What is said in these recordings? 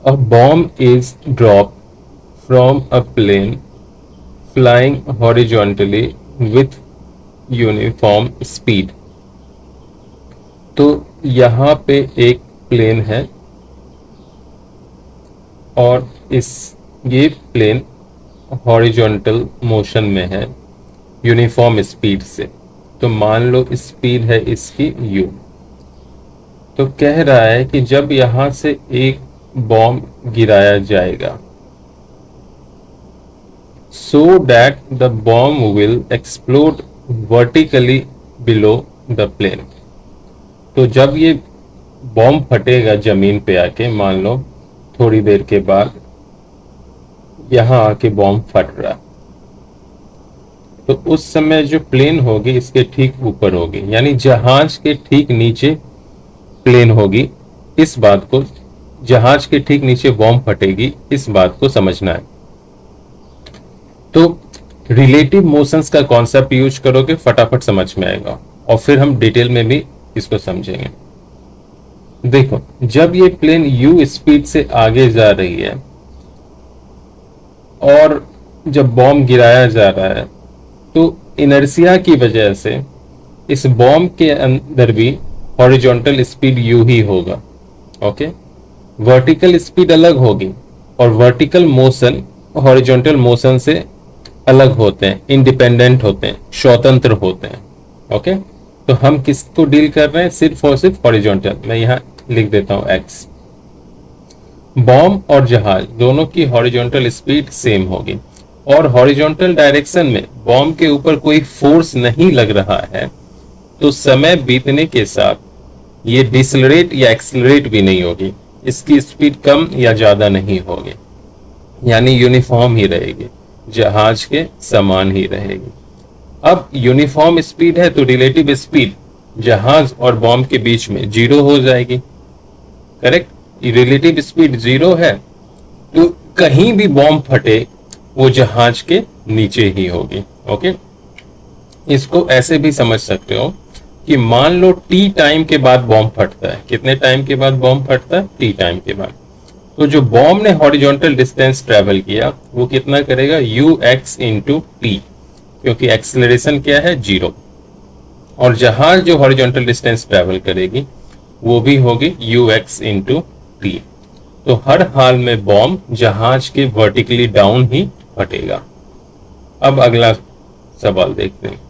A bomb is dropped from a plane flying horizontally with uniform speed. तो यहाँ पे एक प्लेन है और ये प्लेन हॉरिजॉन्टल मोशन में है यूनिफॉर्म स्पीड से। तो मान लो स्पीड है इसकी u। तो कह रहा है कि जब यहाँ से एक बॉम्ब गिराया जाएगा so that the bomb will explode vertically below the plane। तो जब ये बॉम्ब फटेगा जमीन पे आके, मान लो थोड़ी देर के बाद यहाँ आके बॉम्ब फट रहा, तो उस समय जो प्लेन होगी इसके ठीक ऊपर होगी, यानी जहाज के ठीक नीचे प्लेन होगी। इस बात को, जहाज के ठीक नीचे बॉम्ब फटेगी, इस बात को समझना है। तो रिलेटिव मोशंस का कॉन्सेप्ट यूज करोगे, फटाफट समझ में आएगा और फिर हम डिटेल में भी इसको समझेंगे। देखो, जब ये प्लेन u स्पीड से आगे जा रही है और जब बॉम्ब गिराया जा रहा है, तो इनर्शिया की वजह से इस बॉम्ब के अंदर भी हॉरिजॉन्टल स्पीड u ही होगा। ओके, वर्टिकल स्पीड अलग होगी और वर्टिकल मोशन हॉरिजॉन्टल मोशन से अलग होते हैं, इंडिपेंडेंट होते हैं, स्वतंत्र होते हैं। ओके, तो हम किसको डील कर रहे हैं? सिर्फ और सिर्फ हॉरिजॉन्टल। मैं यहाँ लिख देता हूं x। बॉम्ब और जहाज दोनों की हॉरिजॉन्टल स्पीड सेम होगी और हॉरिजॉन्टल डायरेक्शन में बॉम्ब के ऊपर कोई फोर्स नहीं लग रहा है, तो समय बीतने के साथ ये डिसलरेट या एक्सेलरेट भी नहीं होगी, इसकी स्पीड कम या ज्यादा नहीं होगी, यानी यूनिफॉर्म ही रहेगी, जहाज के समान ही रहेगी। अब यूनिफॉर्म स्पीड है तो रिलेटिव स्पीड जहाज और बॉम्ब के बीच में जीरो हो जाएगी। करेक्ट, रिलेटिव स्पीड जीरो है तो कहीं भी बॉम्ब फटे वो जहाज के नीचे ही होगी। ओके, इसको ऐसे भी समझ सकते हो कि मान लो t टाइम के बाद बॉम्ब फटता है। कितने टाइम के बाद बॉम्ब फटता है? t टाइम के बाद। तो जो बॉम्ब ने हॉरिजॉन्टल डिस्टेंस ट्रेवल किया वो कितना करेगा? ux इंटू टी, क्योंकि एक्सेलरेशन क्या है? जीरो। और जहाज जो हॉरिजॉन्टल डिस्टेंस ट्रेवल करेगी वो भी होगी ux इंटू टी। तो हर हाल में बॉम्ब जहाज के वर्टिकली डाउन ही फटेगा। अब अगला सवाल देखते हैं।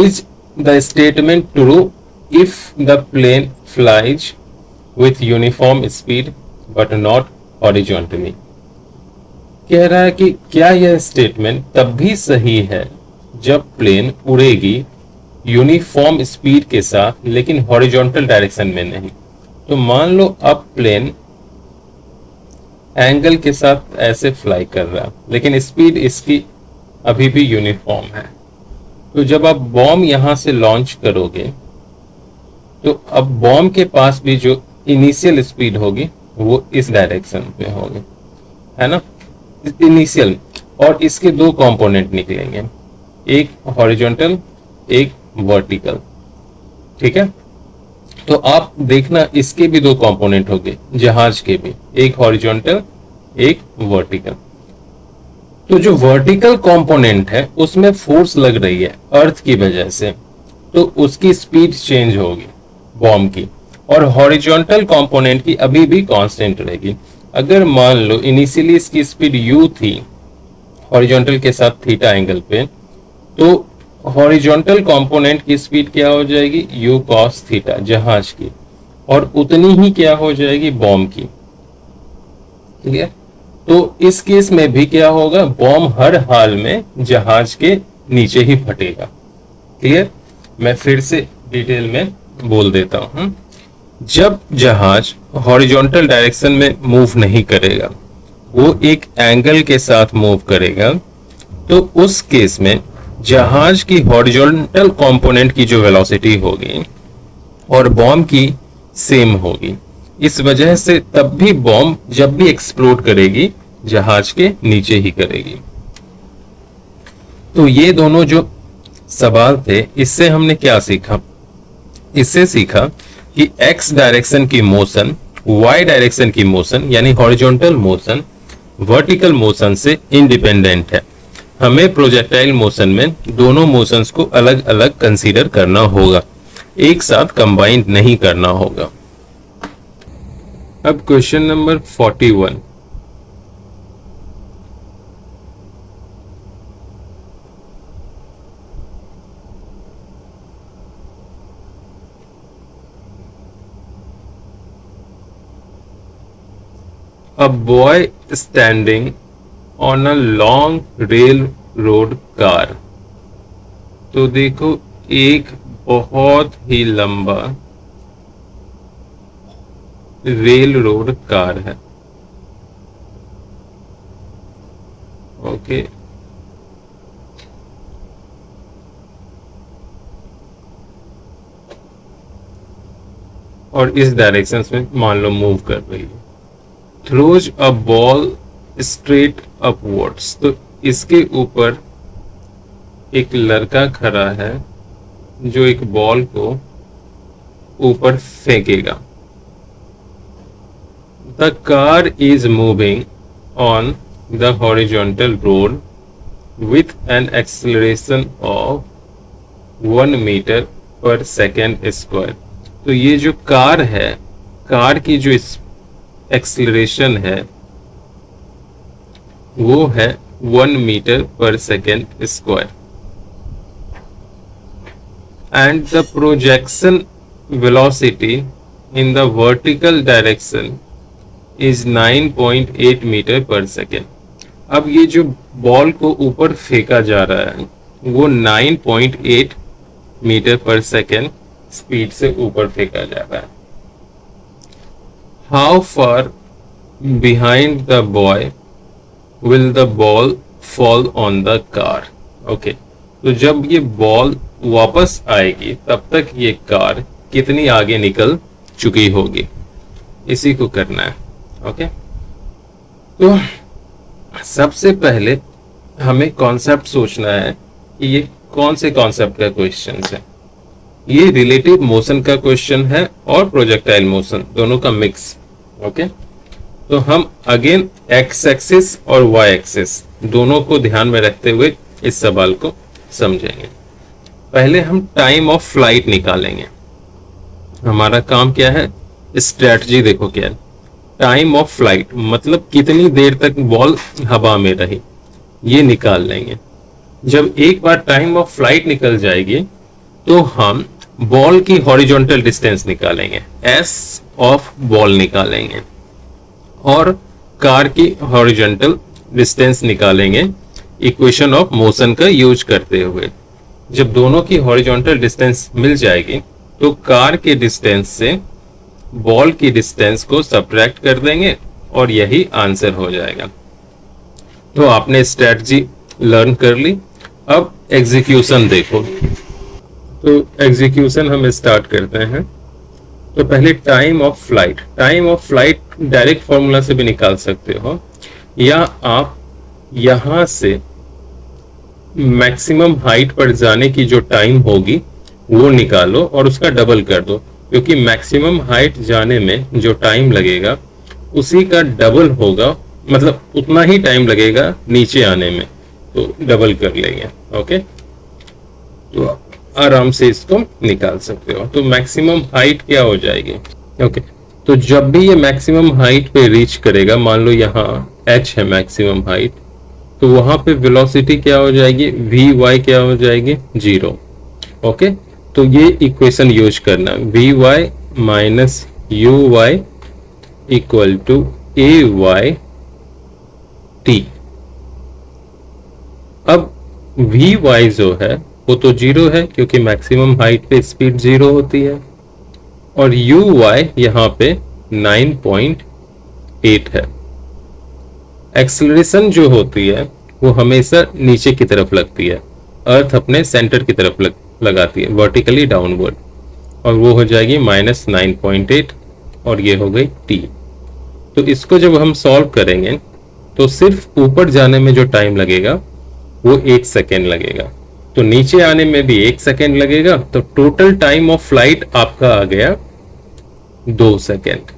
Is the statement true if the plane flies with uniform speed but not horizontally। कह रहा है कि क्या यह स्टेटमेंट तब भी सही है जब प्लेन उड़ेगी यूनिफॉर्म स्पीड के साथ लेकिन हॉरिजॉन्टल डायरेक्शन में नहीं। तो मान लो अब प्लेन एंगल के साथ ऐसे फ्लाई कर रहा है लेकिन स्पीड इसकी अभी भी यूनिफॉर्म है। तो जब आप बॉम्ब यहां से लॉन्च करोगे तो अब बॉम्ब के पास भी जो इनिशियल स्पीड होगी वो इस डायरेक्शन में होगी, है ना, इनिशियल। और इसके दो कंपोनेंट निकलेंगे, एक हॉरिजॉन्टल एक वर्टिकल। ठीक है, तो आप देखना इसके भी दो कंपोनेंट होंगे, जहाज के भी, एक हॉरिजॉन्टल एक वर्टिकल। तो जो वर्टिकल कंपोनेंट है उसमें फोर्स लग रही है अर्थ की वजह से, तो उसकी स्पीड चेंज होगी बॉम्ब की, और हॉरिजॉन्टल कंपोनेंट की अभी भी कांस्टेंट रहेगी। अगर मान लो इनिशियली इसकी स्पीड u थी हॉरिजॉन्टल के साथ थीटा एंगल पे, तो हॉरिजॉन्टल कंपोनेंट की स्पीड क्या हो जाएगी? u cos थीटा जहाज की, और उतनी ही क्या हो जाएगी? बॉम्ब की। ठीक है, तो इस केस में भी क्या होगा? बॉम्ब हर हाल में जहाज के नीचे ही फटेगा। क्लियर? मैं फिर से डिटेल में बोल देता हूं। जब जहाज हॉरिजॉन्टल डायरेक्शन में मूव नहीं करेगा, वो एक एंगल के साथ मूव करेगा, तो उस केस में जहाज की हॉरिजॉन्टल कंपोनेंट की जो वेलोसिटी होगी और बॉम्ब की सेम होगी। इस वजह से तब भी बॉम्ब जब भी एक्सप्लोड करेगी जहाज के नीचे ही करेगी। तो ये दोनों जो सवाल थे, इससे हमने क्या सीखा? इससे सीखा कि x डायरेक्शन की मोशन वाई डायरेक्शन की मोशन यानी हॉरिजॉन्टल मोशन वर्टिकल मोशन से इंडिपेंडेंट है। हमें प्रोजेक्टाइल मोशन में दोनों मोशंस को अलग अलग कंसीडर करना होगा, एक साथ कंबाइंड नहीं करना होगा। अब question number 41, a boy standing on a long railroad car। तो देखो एक बहुत ही लंबा रेल रोड कार है। ओके, और इस डायरेक्शन में मान लो मूव कर रही है। Throws a ball straight upwards, तो इसके ऊपर एक लड़का खड़ा है जो एक बॉल को ऊपर फेंकेगा। The car is moving on the horizontal road with an acceleration of 1 metre per second square. तो ये जो कार है, कार की जो एक्सेलरेशन है वो है 1 metre per second square. And the projection velocity in the vertical direction is 9.8 metre per second. अब ये जो बॉल को ऊपर फेंका जा रहा है वो 9.8 मीटर पर सेकेंड स्पीड से ऊपर फेंका जा रहा है। How far behind the boy will the ball fall on the car. Okay, तो जब ये बॉल वापस आएगी तब तक ये कार कितनी आगे निकल चुकी होगी, इसी को करना है। ओके, तो सबसे पहले हमें कॉन्सेप्ट सोचना है कि ये कौन से कॉन्सेप्ट का क्वेश्चन है। ये रिलेटिव मोशन का क्वेश्चन है और प्रोजेक्टाइल मोशन दोनों का मिक्स। ओके, तो हम अगेन एक्स एक्सिस और वाई एक्सिस दोनों को ध्यान में रखते हुए इस सवाल को समझेंगे। पहले हम टाइम ऑफ फ्लाइट निकालेंगे। हमारा काम क्या है, स्ट्रेटजी देखो क्या है। टाइम ऑफ फ्लाइट मतलब कितनी देर तक बॉल हवा में रही, ये निकाल लेंगे। जब एक बार टाइम ऑफ फ्लाइट निकल जाएगी तो हम बॉल की हॉरिजॉन्टल डिस्टेंस निकालेंगे, एस ऑफ बॉल निकालेंगे और कार की हॉरिजॉन्टल डिस्टेंस निकालेंगे इक्वेशन ऑफ मोशन का यूज करते हुए। जब दोनों की हॉरिजॉन्टल डिस्टेंस मिल जाएगी तो कार के डिस्टेंस से बॉल की डिस्टेंस को सब्ट्रैक्ट कर देंगे और यही आंसर हो जाएगा। तो आपने स्ट्रेटजी लर्न कर ली। अब एग्जीक्यूशन देखो। तो एग्जीक्यूशन हम स्टार्ट करते हैं। तो पहले time of flight, time of flight direct formula से भी निकाल सकते हो, या आप यहां से मैक्सिमम हाइट पर जाने की जो टाइम होगी वो निकालो और उसका डबल कर दो, क्योंकि मैक्सिमम हाइट जाने में जो टाइम लगेगा उसी का डबल होगा, मतलब उतना ही टाइम लगेगा नीचे आने में, तो डबल कर लेंगे। ओके, तो आराम से इसको निकाल सकते हो। तो मैक्सिमम हाइट क्या हो जाएगी। ओके, तो जब भी ये मैक्सिमम हाइट पे रीच करेगा, मान लो यहाँ h है मैक्सिमम हाइट, तो वहां पे वेलोसिटी क्या हो जाएगी, vy क्या हो जाएगी, 0। ओके, तो ये इक्वेशन यूज करना, vy minus uy equal to ay t। अब vy जो है वो तो 0 है क्योंकि मैक्सिमम हाइट पे स्पीड 0 होती है, और uy यहाँ पे 9.8 है। एक्सेलरेशन जो होती है वो हमेशा नीचे की तरफ लगती है, अर्थ अपने सेंटर की तरफ लगाती है, वर्टिकली डाउनवर्ड, और वो हो जाएगी -9.8 और ये हो गई t। तो इसको जब हम सॉल्व करेंगे तो सिर्फ ऊपर जाने में जो टाइम लगेगा वो 1 सेकेंड लगेगा, तो नीचे आने में भी 1 सेकेंड लगेगा, तो टोटल टाइम ऑफ फ्लाइट आपका आ गया 2 सेकेंड।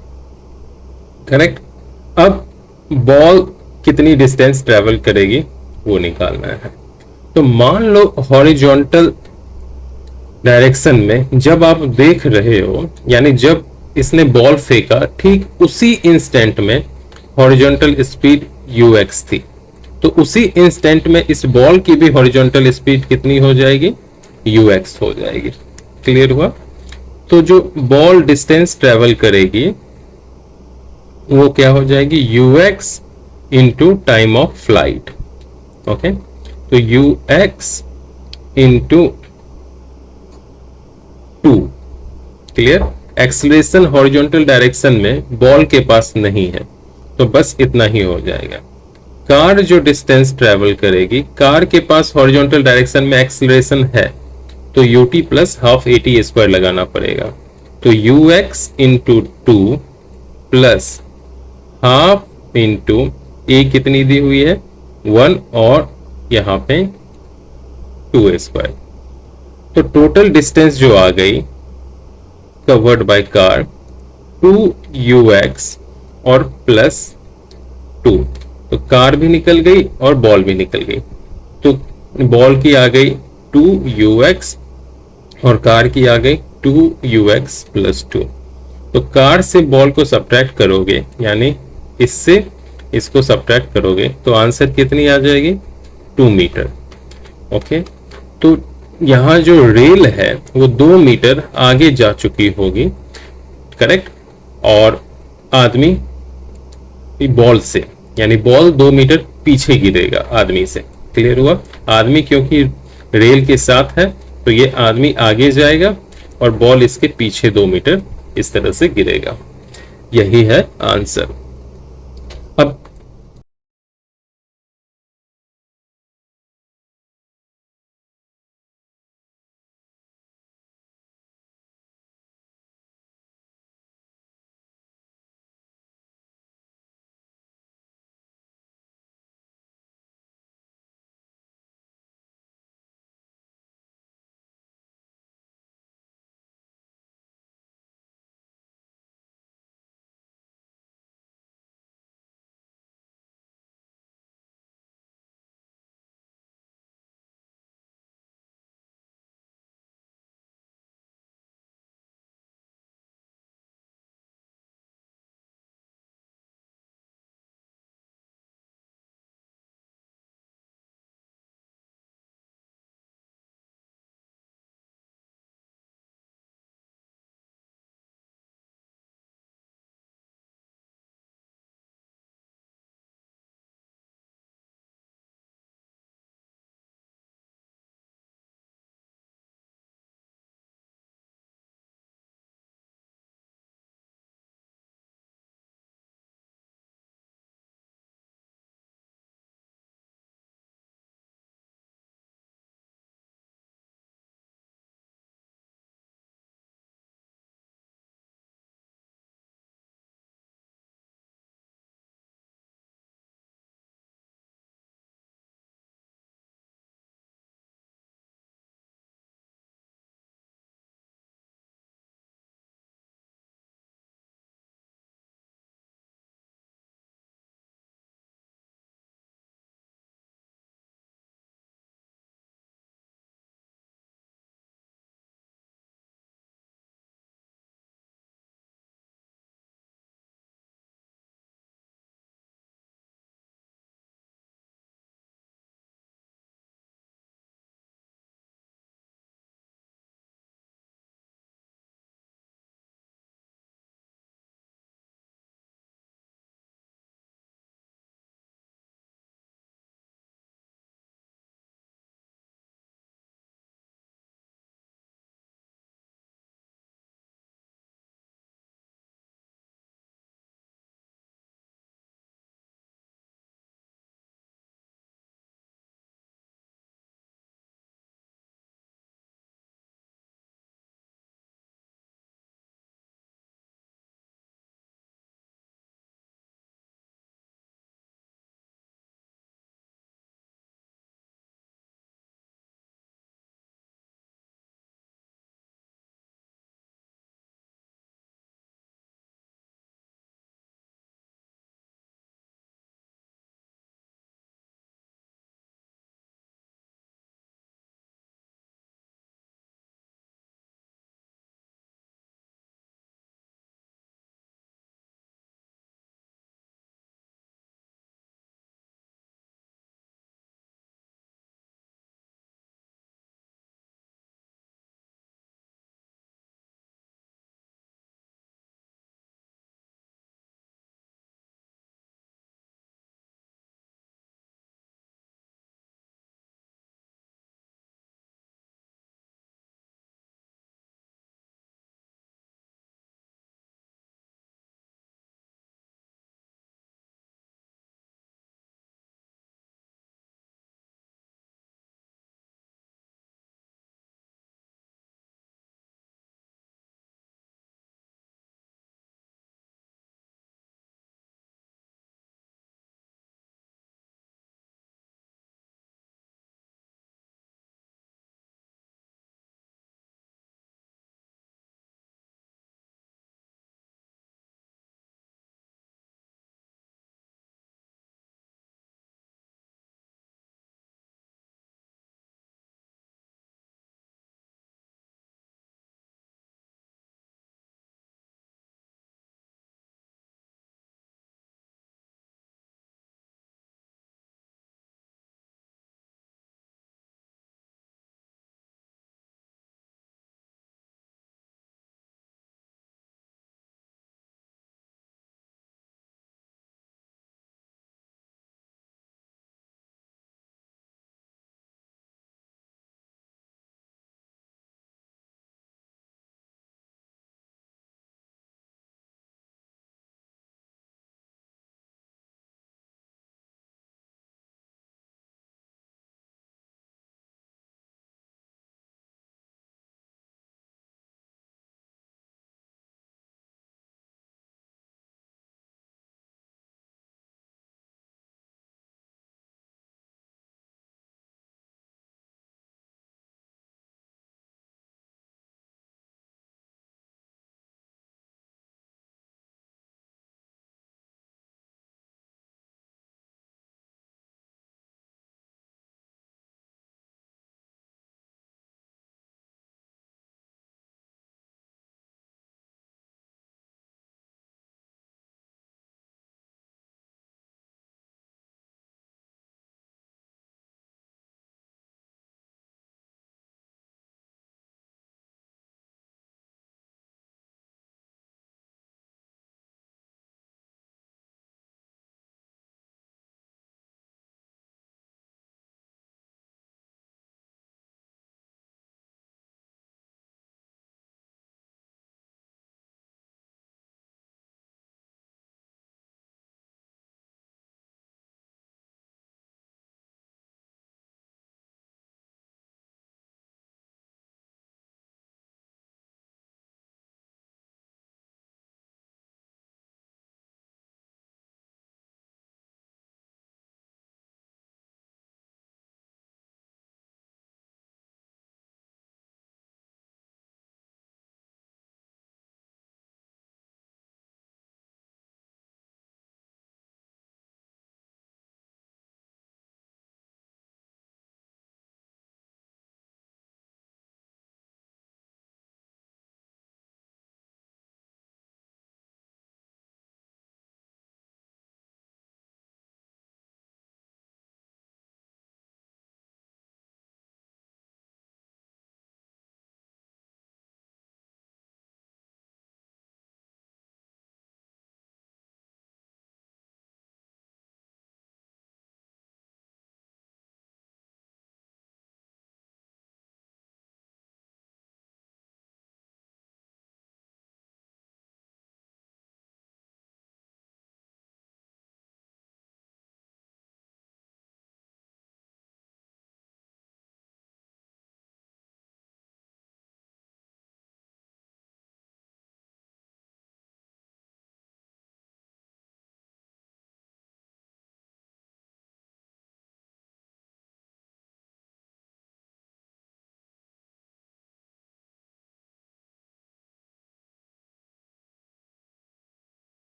करेक्ट। अब बॉल कितनी डिस्टेंस ट्रेवल करेगी वो निकालना है। तो मान लो हॉरिजॉन्टल डायरेक्शन में जब आप देख रहे हो, यानी जब इसने बॉल फेंका ठीक उसी इंस्टेंट में हॉरिजॉन्टल स्पीड ux थी, तो उसी इंस्टेंट में इस बॉल की भी हॉरिजॉन्टल स्पीड कितनी हो जाएगी, ux हो जाएगी। क्लियर हुआ? तो जो बॉल डिस्टेंस ट्रेवल करेगी वो क्या हो जाएगी, ux into time of flight. Okay, तो ux into 2। Clear? Acceleration horizontal direction में बॉल के पास नहीं है, तो बस इतना ही हो जाएगा। कार जो डिस्टेंस ट्रेवल करेगी, कार के पास हॉरिजॉन्टल डायरेक्शन में एक्सलेशन है, तो ut plus half at square लगाना पड़ेगा। तो ux into 2 plus half into a कितनी दी हुई है 1 और यहाँ पे 2 स्क्वायर। तो टोटल डिस्टेंस जो आ गई कवर्ड बाय कार 2ux और प्लस 2, तो कार भी निकल गई और बॉल भी निकल गई। तो बॉल की आ गई 2ux और कार की आ गई 2ux प्लस 2। तो कार से बॉल को सब्ट्रैक्ट करोगे, यानी इससे इसको सब्ट्रैक्ट करोगे, तो आंसर कितनी आ जाएगी, 2 मीटर। ओके, तो यहाँ जो रेल है वो 2 मीटर आगे जा चुकी होगी, करेक्ट, और आदमी बॉल से, यानी बॉल 2 मीटर पीछे गिरेगा आदमी से। क्लियर हुआ? आदमी क्योंकि रेल के साथ है तो ये आदमी आगे जाएगा और बॉल इसके पीछे 2 मीटर इस तरह से गिरेगा। यही है आंसर।